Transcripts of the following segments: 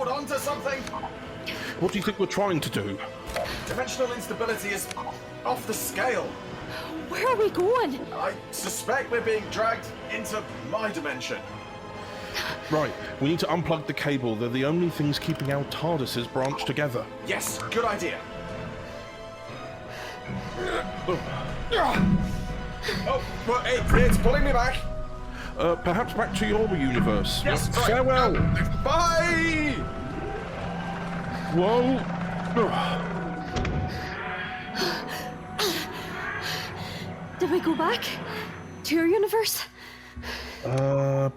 hold on to something? What do you think we're trying to do? Dimensional instability is off the scale. Where are we going? I suspect we're being dragged into my dimension. Right, we need to unplug the cable. They're the only things keeping our TARDISes branched together. Yes, good idea. Oh, but it's pulling me back. Perhaps back to your universe. Yes, right. Farewell. Bye! Whoa. Did we go back? To your universe? The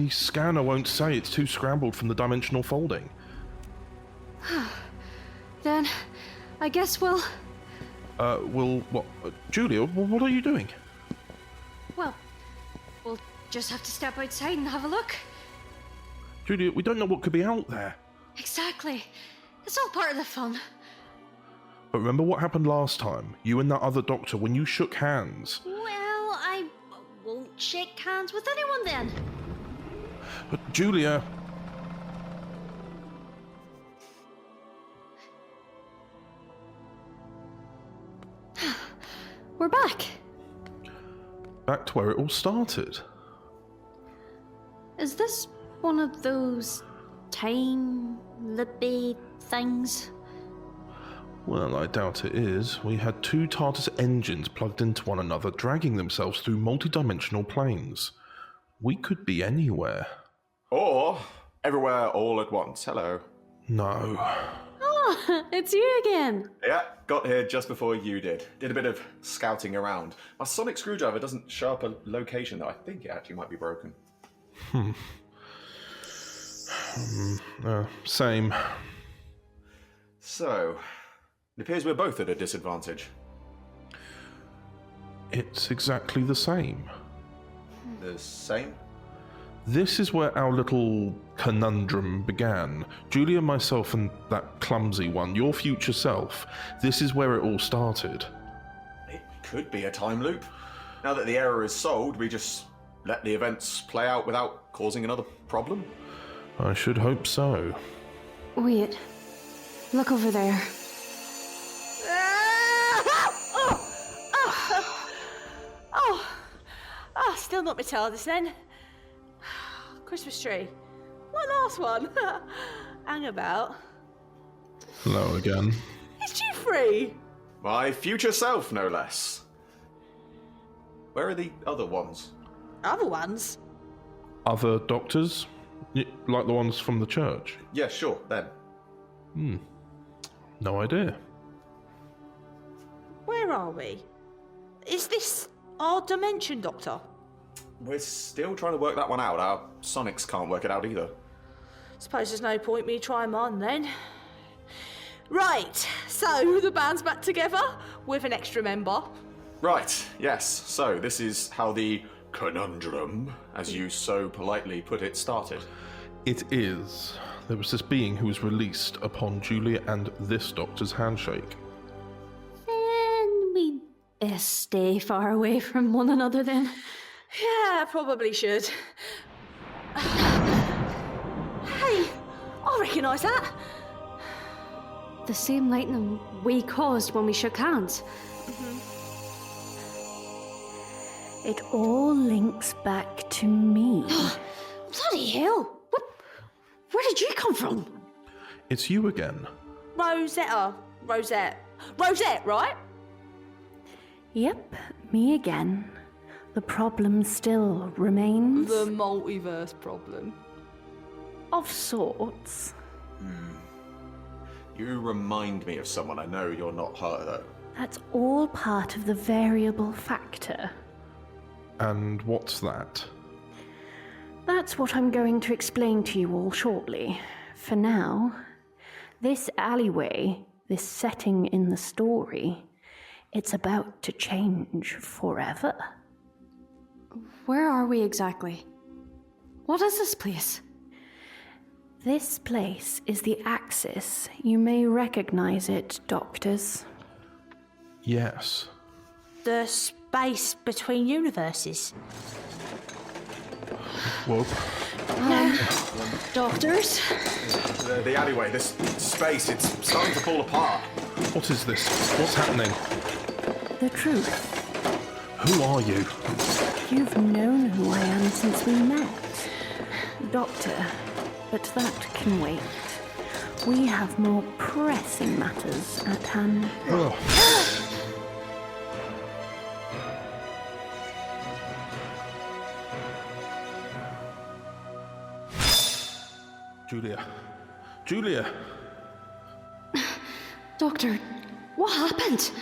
scanner won't say. It's too scrambled from the dimensional folding. Then, I guess we'll... What? Julia, what are you doing? Well, we'll just have to step outside and have a look. Julia, we don't know what could be out there. Exactly. It's all part of the fun. But remember what happened last time? You and that other doctor, when you shook hands. Well, I won't shake hands with anyone then. But Julia... We're back. Back to where it all started. Is this one of those time-lippy things? Well, I doubt it is. We had two TARDIS engines plugged into one another, dragging themselves through multi-dimensional planes. We could be anywhere. Or everywhere all at once. Hello. No. Oh, it's you again. Yeah, got here just before you did. Did a bit of scouting around. My sonic screwdriver doesn't show up a location, though. I think it actually might be broken. Same. So, it appears we're both at a disadvantage. It's exactly the same. The same? This is where our little conundrum began. Julia, myself, and that clumsy one, your future self. This is where it all started. It could be a time loop. Now that the error is solved, we just let the events play out without causing another problem? I should hope so. Wait. Look over there. Still not my TARDIS then. Christmas tree. What last one? Hang about. Hello again. It's you free. My future self, no less. Where are the other ones? Other ones? Other doctors? Like the ones from the church? Yeah, sure, them. No idea. Where are we? Is this our dimension, Doctor? We're still trying to work that one out. Our sonics can't work it out either. Suppose there's no point me trying mine then. Right, so the band's back together with an extra member. Right, yes. So this is how the conundrum, as you so politely put it, started. It is. There was this being who was released upon Julia and this doctor's handshake. Then we'd best stay far away from one another then. Yeah, probably should. Hey, I recognise that. The same lightning we caused when we shook hands. It all links back to me. Bloody hell! Where did you come from? It's you again. Rosette, right? Yep, me again. The problem still remains. The multiverse problem. Of sorts. You remind me of someone. I know you're not her, though. That's all part of the variable factor. And what's that? That's what I'm going to explain to you all shortly. For now, this alleyway, this setting in the story, it's about to change forever. Where are we exactly? What is this place? This place is the Axis. You may recognize it, doctors. Yes. The space between universes. Whoa. Doctors? The alleyway, this space, it's starting to fall apart. What is this? What's happening? The truth. Who are you? You've known who I am since we met. Doctor, but that can wait. We have more pressing matters at hand. Ugh. Julia! Doctor, what happened?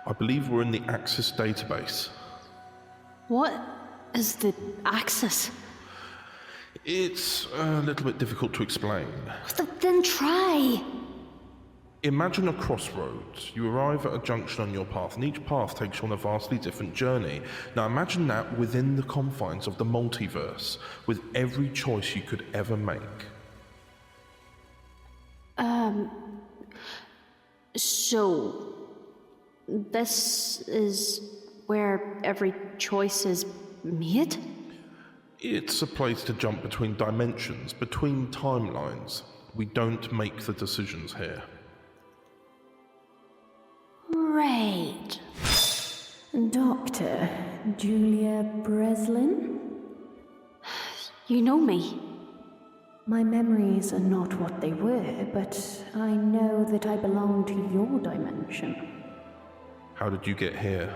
I believe we're in the Axis database. What is the Axis? It's a little bit difficult to explain. Then try. Imagine a crossroads. You arrive at a junction on your path, and each path takes you on a vastly different journey. Now imagine that within the confines of the multiverse, with every choice you could ever make. So, this is where every choice is made? It's a place to jump between dimensions, between timelines. We don't make the decisions here. Right. Dr. Julia Breslin? You know me. My memories are not what they were, but I know that I belong to your dimension. How did you get here?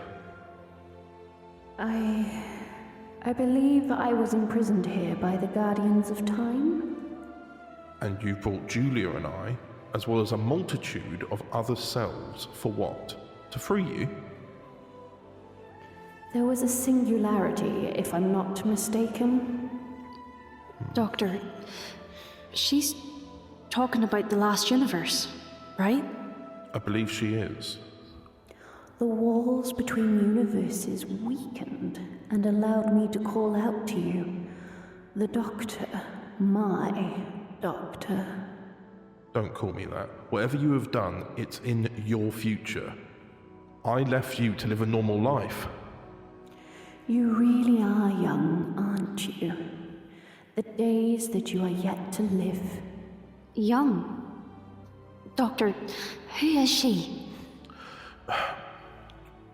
I believe I was imprisoned here by the Guardians of Time. And you brought Julia and I, as well as a multitude of other selves, for what? To free you? There was a singularity, if I'm not mistaken. Doctor, she's talking about the last universe, right? I believe she is. The walls between universes weakened and allowed me to call out to you. The Doctor, my Doctor. Don't call me that. Whatever you have done, it's in your future. I left you to live a normal life. You really are young, aren't you? The days that you are yet to live. Young? Doctor, who is she?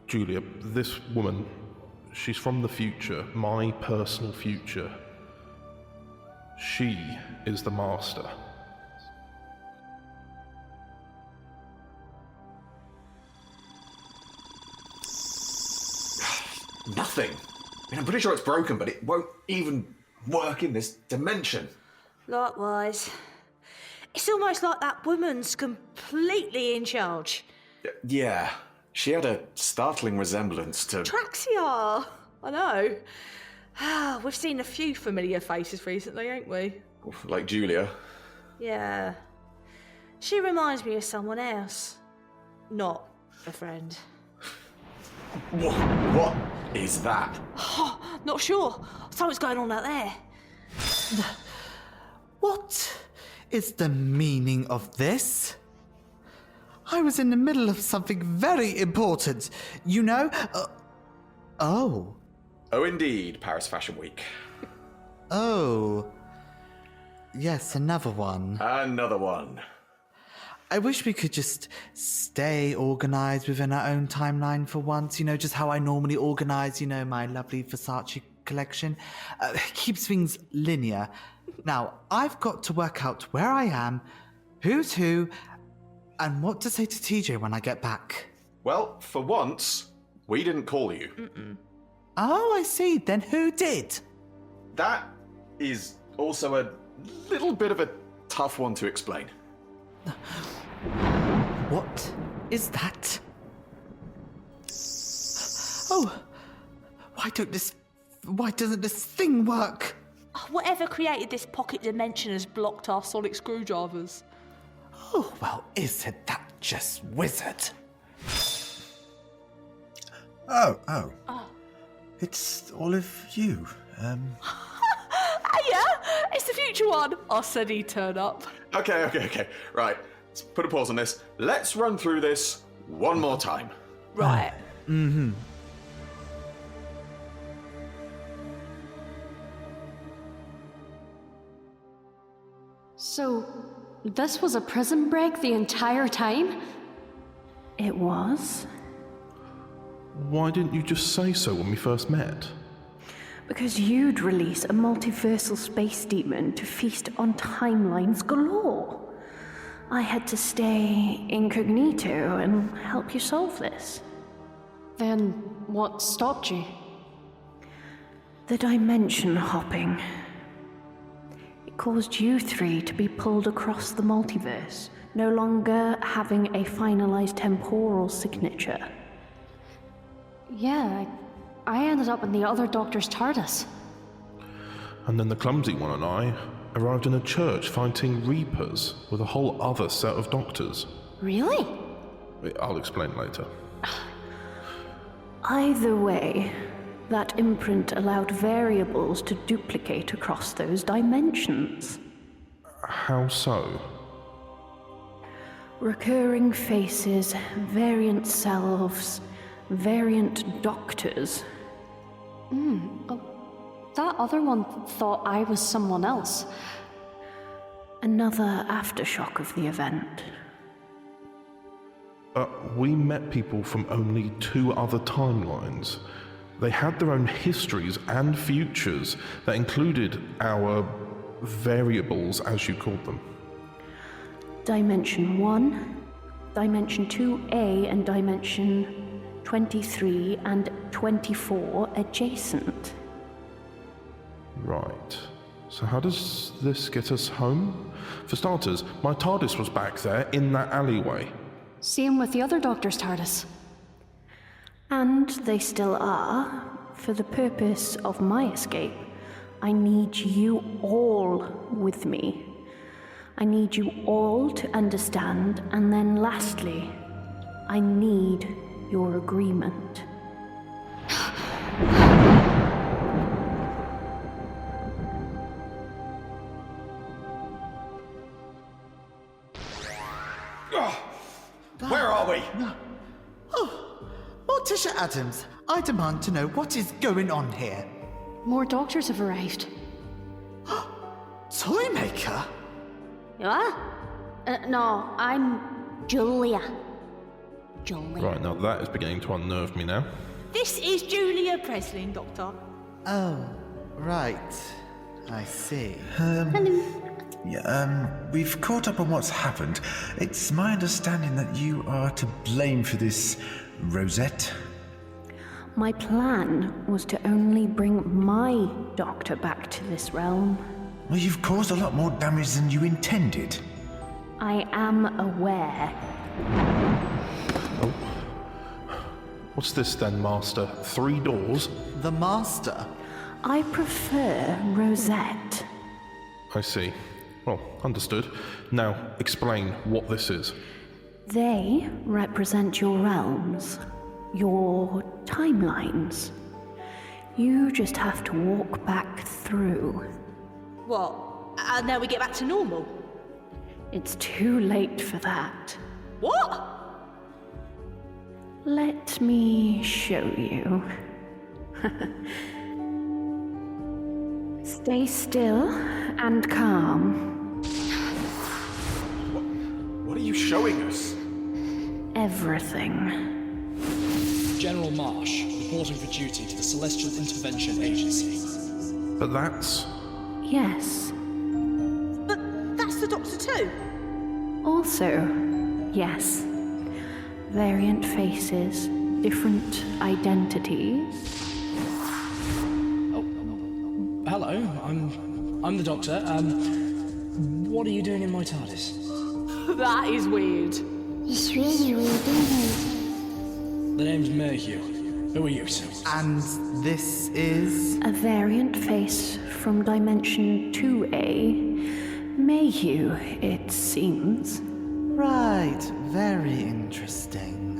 Julia, this woman, she's from the future, my personal future. She is the master. Nothing. I mean, I'm pretty sure it's broken, but it won't even work in this dimension. Likewise. It's almost like that woman's completely in charge. Yeah, she had a startling resemblance to... Traxia! I know. We've seen a few familiar faces recently, ain't we? Like Julia. Yeah. She reminds me of someone else. Not a friend. What is that? Not sure. Something's going on out there. What is the meaning of this? I was in the middle of something very important, you know? Oh. Oh, indeed, Paris Fashion Week. Oh. Yes, another one. Another one. I wish we could just stay organised within our own timeline for once, you know, just how I normally organise, you know, my lovely Versace collection. Keeps things linear. Now, I've got to work out where I am, who's who, and what to say to TJ when I get back. Well, for once, we didn't call you. Oh, I see. Then who did? That is also a little bit of a tough one to explain. What is that? Oh, why doesn't this thing work? Whatever created this pocket dimension has blocked our sonic screwdrivers. Oh, well, isn't that just wizard? Oh. It's all of you. Yeah, it's the future one. I said he'd turn up. Okay. Right, let's put a pause on this. Let's run through this one more time. Right. So, this was a prison break the entire time? It was. Why didn't you just say so when we first met? Because you'd release a multiversal space demon to feast on timelines galore. I had to stay incognito and help you solve this. Then, what stopped you? The dimension hopping. It caused you three to be pulled across the multiverse, no longer having a finalized temporal signature. Yeah, I ended up in the other doctor's TARDIS. And then the clumsy one and I arrived in a church fighting Reapers with a whole other set of doctors. Really? I'll explain later. Either way, that imprint allowed variables to duplicate across those dimensions. How so? Recurring faces, variant selves, variant doctors. That other one thought I was someone else. Another aftershock of the event. We met people from only 2 other timelines. They had their own histories and futures that included our variables, as you called them. Dimension 1, Dimension 2A, and Dimension 23 and 24 adjacent. Right. So how does this get us home? For starters, my TARDIS was back there in that alleyway. Same with the other doctor's TARDIS. And they still are. For the purpose of my escape, I need you all with me. I need you all to understand, and then lastly, I need your agreement. Where are we? Morticia Adams, I demand to know what is going on here. More doctors have arrived. Toymaker? You are? No, I'm Julia. Julia. Right, now that is beginning to unnerve me now. This is Julia Breslin, Doctor. Oh, right. I see. Yeah, we've caught up on what's happened. It's my understanding that you are to blame for this, Rossette. My plan was to only bring my doctor back to this realm. Well, you've caused a lot more damage than you intended. I am aware. Oh. What's this then, Master? 3 doors? The Master? I prefer Rossette. I see. Well, understood. Now, explain what this is. They represent your realms, your timelines. You just have to walk back through. What? And now we get back to normal? It's too late for that. What? Let me show you. Stay still and calm. What are you showing us? Everything. General Marsh, reporting for duty to the Celestial Intervention Agency. But that's... Yes. But that's the Doctor too. Also, yes. Variant faces, different identities. Hello, I'm the Doctor. What are you doing in my TARDIS? That is weird. It's really weird, isn't it? The name's Mayhew. Who are you, sir? And this is? A variant face from Dimension 2A. Mayhew, it seems. Right, very interesting.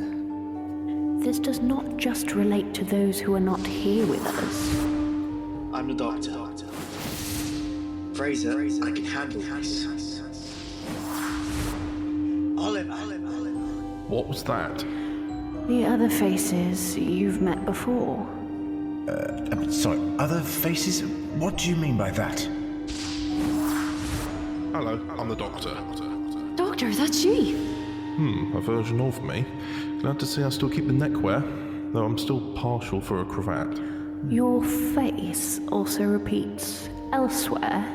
This does not just relate to those who are not here with us. I'm the Doctor. Fraser, I can handle this. Oliver. What was that? The other faces you've met before. Sorry, other faces? What do you mean by that? Hello, I'm the Doctor. Doctor, that's you. A version of me. Glad to see I still keep the neckwear, though I'm still partial for a cravat. Your face also repeats elsewhere.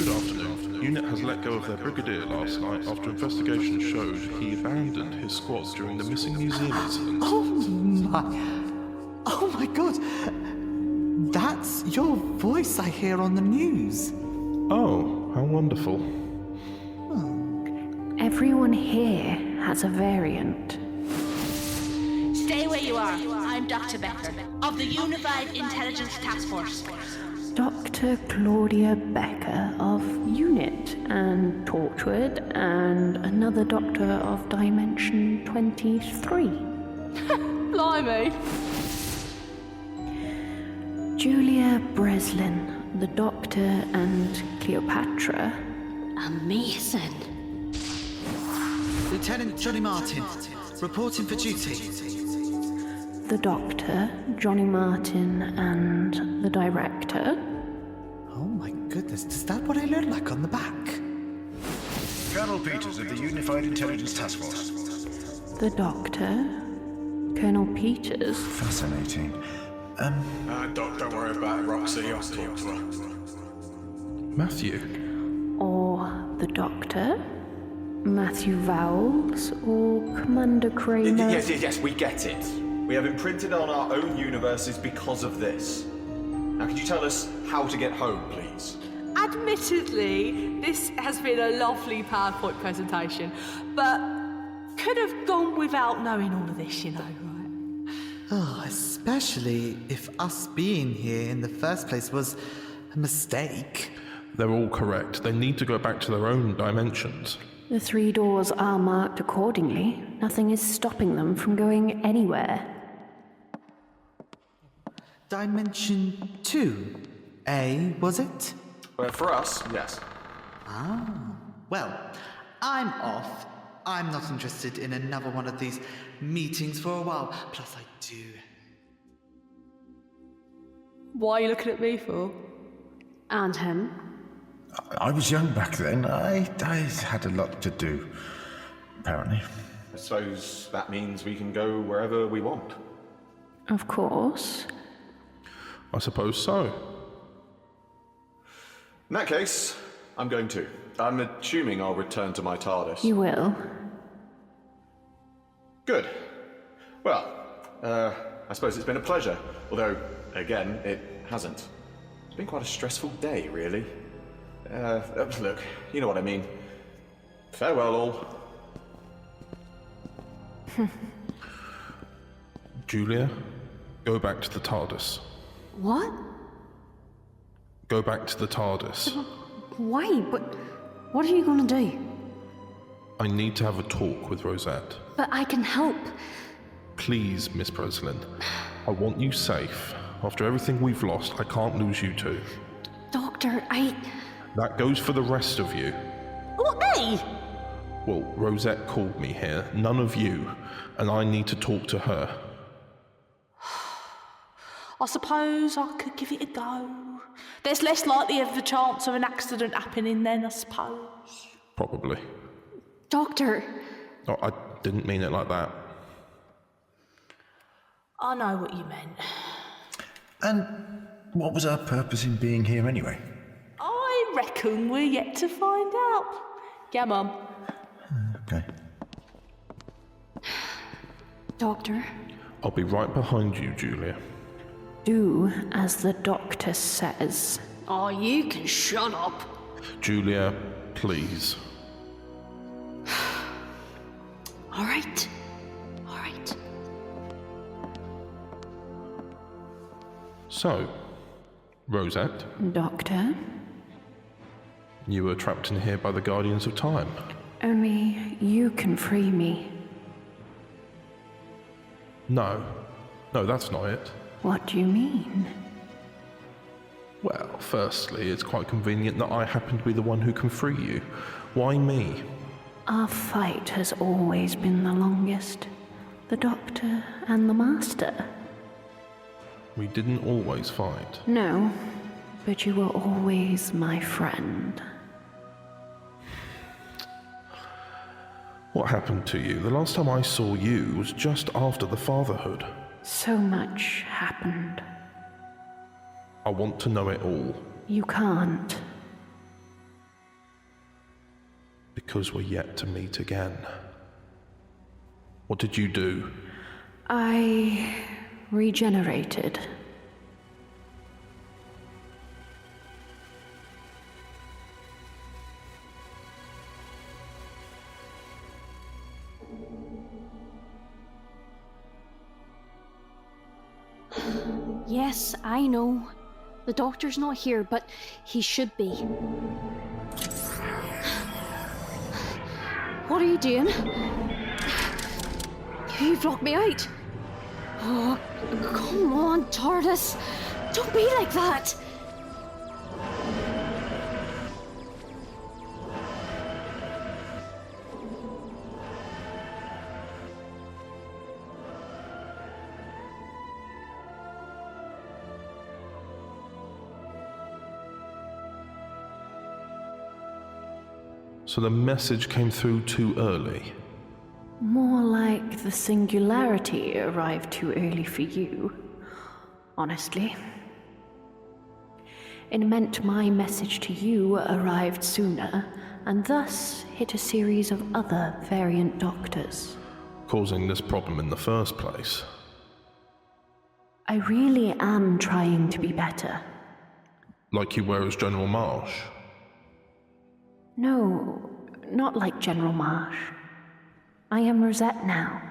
Good afternoon. Unit has let go of their brigadier last night after investigation showed he abandoned his squad during the missing museum incident. Oh my god! That's your voice I hear on the news. Oh, how wonderful. Everyone here has a variant. Stay where you are. I'm Dr. Becker of the Unified Intelligence Task Force. Dr. Claudia Becker of Unit and Torchwood and another doctor of Dimension 23. Blimey. Julia Breslin, the Doctor and Cleopatra. Amazing. Lieutenant Johnny Martin, reporting for duty. The Doctor, Johnny Martin, and the Director. Oh my goodness, is that what I look like on the back? Colonel Peters of the Unified Intelligence Task Force. The Doctor, Colonel Peters. Fascinating. Don't worry about it, Roxy. I'll talk to her. Matthew. Or the Doctor, Matthew Vowles, or Commander Kramer. Yes, we get it. We have imprinted on our own universes because of this. Now, could you tell us how to get home, please? Admittedly, this has been a lovely PowerPoint presentation, but could have gone without knowing all of this, you know, right? Oh, especially if us being here in the first place was a mistake. They're all correct. They need to go back to their own dimensions. The 3 doors are marked accordingly. Nothing is stopping them from going anywhere. Dimension 2, was it? Well, for us, yes. Well, I'm off. I'm not interested in another one of these meetings for a while. Plus, I do. Why are you looking at me for? And him. I was young back then. I had a lot to do, apparently. I suppose that means we can go wherever we want. Of course. I suppose so. In that case, I'm going too. I'm assuming I'll return to my TARDIS. You will. Good. Well, I suppose it's been a pleasure. Although, again, it hasn't. It's been quite a stressful day, really. Look, you know what I mean. Farewell, all. Julia, go back to the TARDIS. What? Go back to the TARDIS. Why? What are you going to do? I need to have a talk with Rossette. But I can help. Please, Miss Breslin. I want you safe. After everything we've lost, I can't lose you too. Doctor, That goes for the rest of you. What, me? Well, Rossette called me here, none of you, and I need to talk to her. I suppose I could give it a go. There's less likely of the chance of an accident happening then, I suppose. Probably. Doctor. Oh, I didn't mean it like that. I know what you meant. And what was our purpose in being here anyway? I reckon we're yet to find out. Yeah, Mum. Okay. Doctor. I'll be right behind you, Julia. Do as the Doctor says. Oh, you can shut up. Julia, please. All right. All right. So, Rossette, Doctor, you were trapped in here by the Guardians of Time. only you can free me. No, that's not it. What do you mean? Well, firstly, it's quite convenient that I happen to be the one who can free you. Why me? Our fight has always been the longest. The Doctor and the Master. We didn't always fight. No, but you were always my friend. What happened to you? The last time I saw you was just after the fatherhood. So much happened. I want to know it all. You can't. Because we're yet to meet again. What did you do? I regenerated. Yes, I know. The doctor's not here, but he should be. What are you doing? You've locked me out. Oh, come on, TARDIS. Don't be like that. So the message came through too early. More like the singularity arrived too early for you, honestly. It meant my message to you arrived sooner, and thus hit a series of other variant doctors. Causing this problem in the first place. I really am trying to be better. Like you were as General Marsh. No, not like General Marsh. I am Rossette now.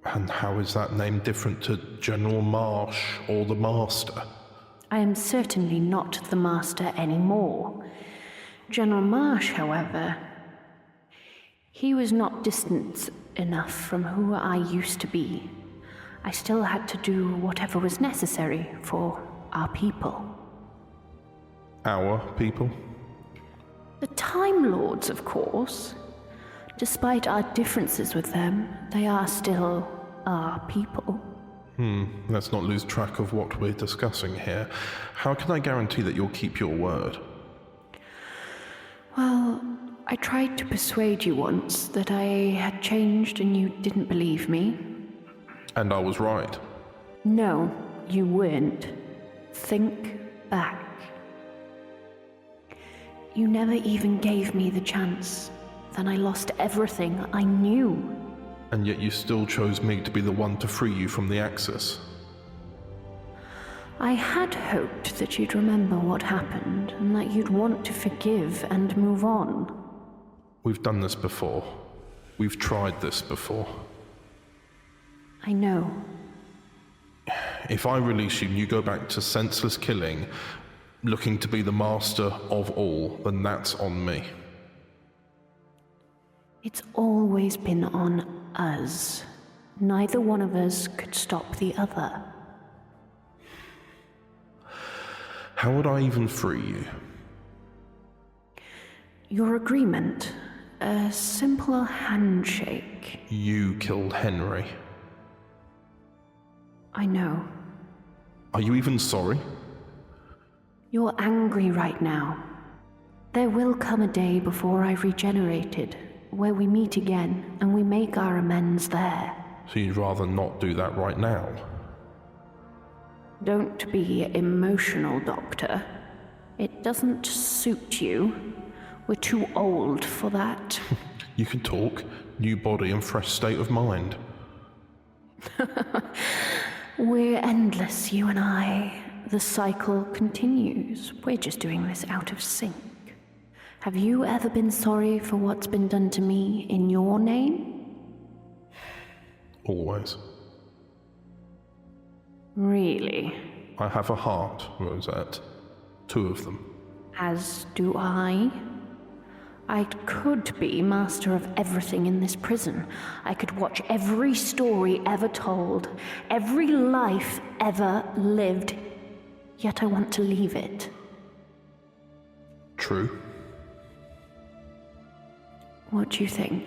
And how is that name different to General Marsh or the Master? I am certainly not the Master anymore. General Marsh, however, he was not distant enough from who I used to be. I still had to do whatever was necessary for our people. Our people? The Time Lords, of course. Despite our differences with them, they are still our people. Let's not lose track of what we're discussing here. How can I guarantee that you'll keep your word? Well, I tried to persuade you once that I had changed and you didn't believe me. And I was right. No, you weren't. Think back. You never even gave me the chance. Then I lost everything I knew. And yet you still chose me to be the one to free you from the Axis. I had hoped that you'd remember what happened, and that you'd want to forgive and move on. We've done this before. We've tried this before. I know. If I release you and you go back to senseless killing, looking to be the master of all, then that's on me. It's always been on us. Neither one of us could stop the other. How would I even free you? Your agreement, a simple handshake. You killed Henry. I know. Are you even sorry? You're angry right now. There will come a day before I've regenerated, where we meet again and we make our amends there. So you'd rather not do that right now? Don't be emotional, Doctor. It doesn't suit you. We're too old for that. You can talk. New body and fresh state of mind. We're endless, you and I. The cycle continues. We're just doing this out of sync. Have you ever been sorry for what's been done to me in your name? Always. Really? I have a heart, Rossette. 2 of them. As do I. I could be master of everything in this prison. I could watch every story ever told, every life ever lived. Yet I want to leave it. True. What do you think?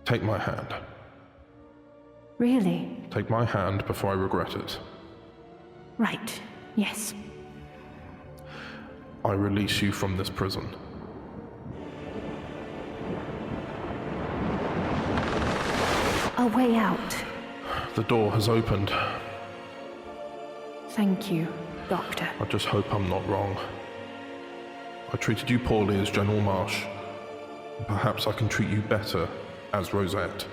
Take my hand. Really? Take my hand before I regret it. Right. Yes. I release you from this prison. A way out. The door has opened. Thank you, Doctor. I just hope I'm not wrong. I treated you poorly as General Marsh. Perhaps I can treat you better as Rossette.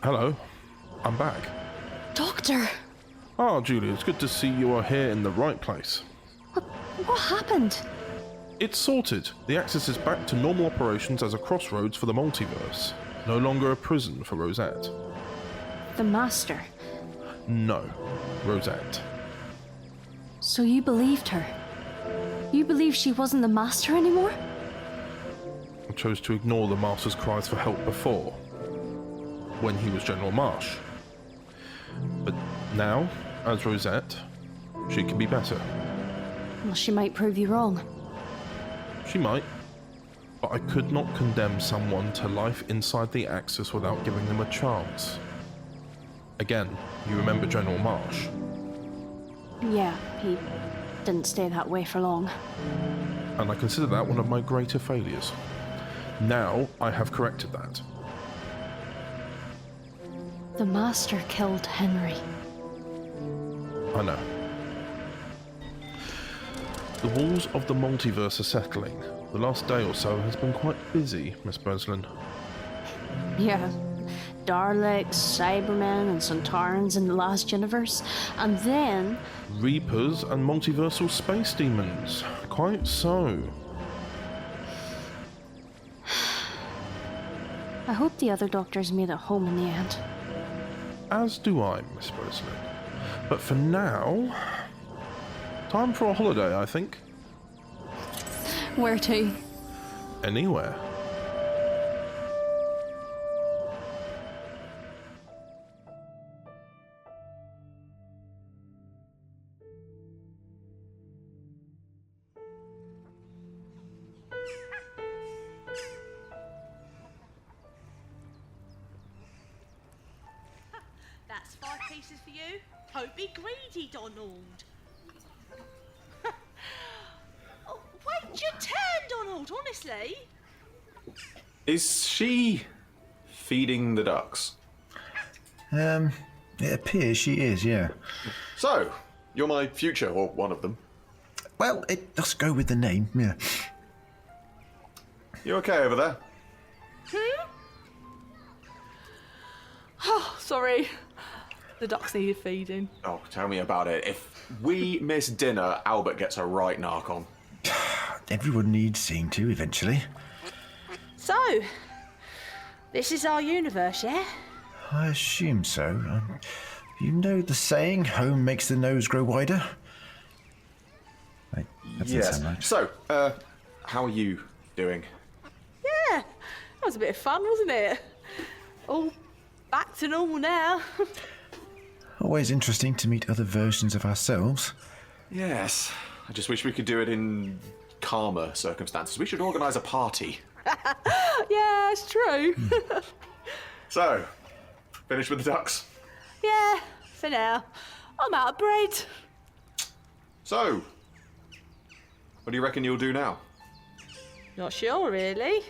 Hello. I'm back. Doctor! Oh, Julie, it's good to see you are here in the right place. What happened? It's sorted. The Axis is back to normal operations as a crossroads for the multiverse. No longer a prison for Rossette. The Master. No, Rossette. So you believed her? You believe she wasn't the Master anymore? I chose to ignore the Master's cries for help before, when he was General Marsh. But now, as Rossette, she can be better. Well, she might prove you wrong. She might, but I could not condemn someone to life inside the Axis without giving them a chance. Again, you remember General Marsh? Yeah, he didn't stay that way for long. And I consider that one of my greater failures. Now, I have corrected that. The Master killed Henry. I know. The walls of the multiverse are settling. The last day or so has been quite busy, Miss Breslin. Yeah. Daleks, Cybermen, and Centaurans in the last universe. And then... Reapers and multiversal space demons. Quite so. I hope the other doctors made it home in the end. As do I, Miss Breslin. But for now... time for a holiday, I think. Where to? Anywhere. That's 5 pieces for you. Don't be greedy, Donald. Oh, wait your turn, Donald, honestly. Is she feeding the ducks? It appears she is, yeah. So, you're my future, or one of them. Well, it does go with the name, yeah. You okay over there? Oh, sorry. The ducks needed feeding. Oh, tell me about it. If we miss dinner, Albert gets a right narc on. Everyone needs seeing to eventually. So, this is our universe, yeah? I assume so. You know the saying, home makes the nose grow wider? Wait, that doesn't Yes. sound right. So, how are you doing? Yeah, that was a bit of fun, wasn't it? All back to normal now. Always interesting to meet other versions of ourselves. Yes. I just wish we could do it in calmer circumstances. We should organise a party. Yeah, it's true. So, finished with the ducks? Yeah, for now. I'm out of bread. So, what do you reckon you'll do now? Not sure, really.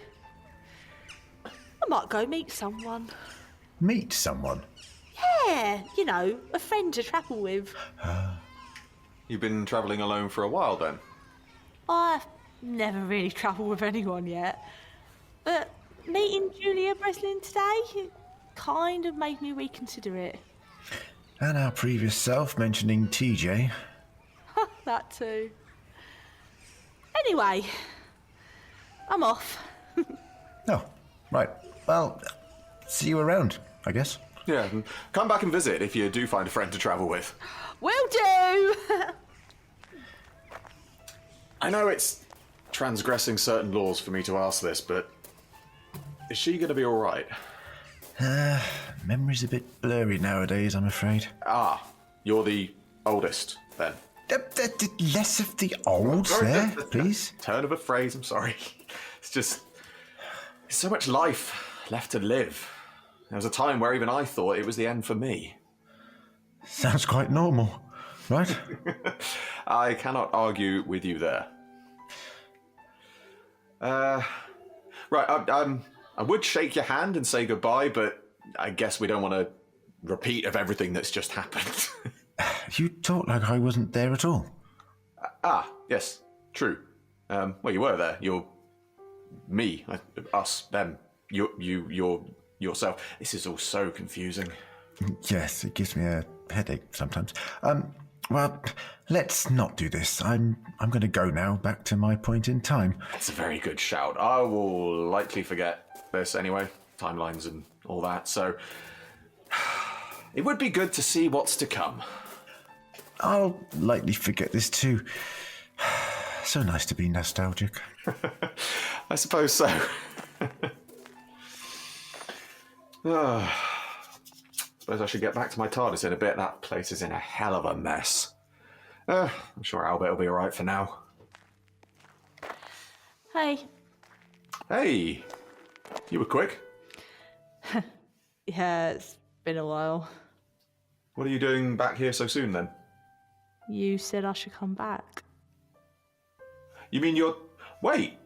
I might go meet someone. Meet someone? Yeah, you know, a friend to travel with. You've been travelling alone for a while then? I've never really travelled with anyone yet. But meeting Julia Breslin today kind of made me reconsider it. And our previous self mentioning TJ. That too. Anyway, I'm off. Oh, right. Well, see you around, I guess. Yeah, and come back and visit if you do find a friend to travel with. Will do! I know it's transgressing certain laws for me to ask this, but is she going to be alright? Memory's a bit blurry nowadays, I'm afraid. Ah, you're the oldest, then. Less of the olds there, please. Turn of a phrase, I'm sorry. It's just... there's so much life left to live. There was a time where even I thought it was the end for me. Sounds quite normal, right? I cannot argue with you there. Right, I would shake your hand and say goodbye, but I guess we don't want a repeat of everything that's just happened. You talk like I wasn't there at all. Yes, true. Well, you were there. You're me, us, them, you're yourself. This is all so confusing. Yes, it gives me a headache sometimes. Well, let's not do this. I'm going to go now, back to my point in time. That's a very good shout. I will likely forget this anyway, timelines and all that, so it would be good to see what's to come. I'll likely forget this too. So nice to be nostalgic. I suppose so. Suppose I should get back to my TARDIS in a bit. That place is in a hell of a mess. I'm sure Albert will be alright for now. Hey. Hey! You were quick. Yeah, it's been a while. What are you doing back here so soon then? You said I should come back. You mean you're... Wait,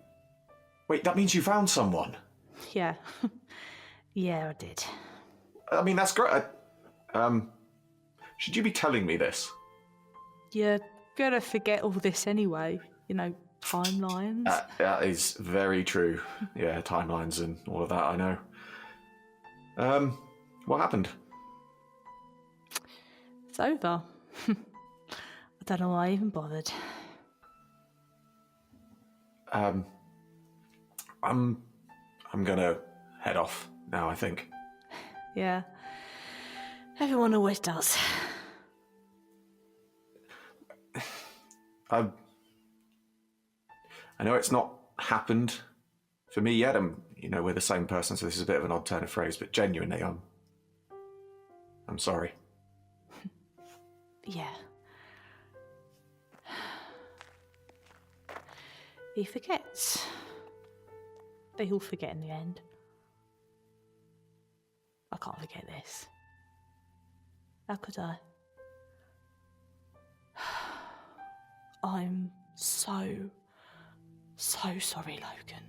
that means you found someone. Yeah. Yeah, I did. I mean, that's great. Should you be telling me this? You're gonna forget all this anyway. You know, timelines. That is very true. Yeah, timelines and all of that, I know. What happened? It's over. I don't know why I even bothered. I'm gonna head off now, I think. Yeah. Everyone always does. I know it's not happened for me yet. We're the same person, so this is a bit of an odd turn of phrase, but genuinely, I'm sorry. Yeah. He forgets. They all forget in the end. I can't forget this. How could I? I'm so sorry, Logan.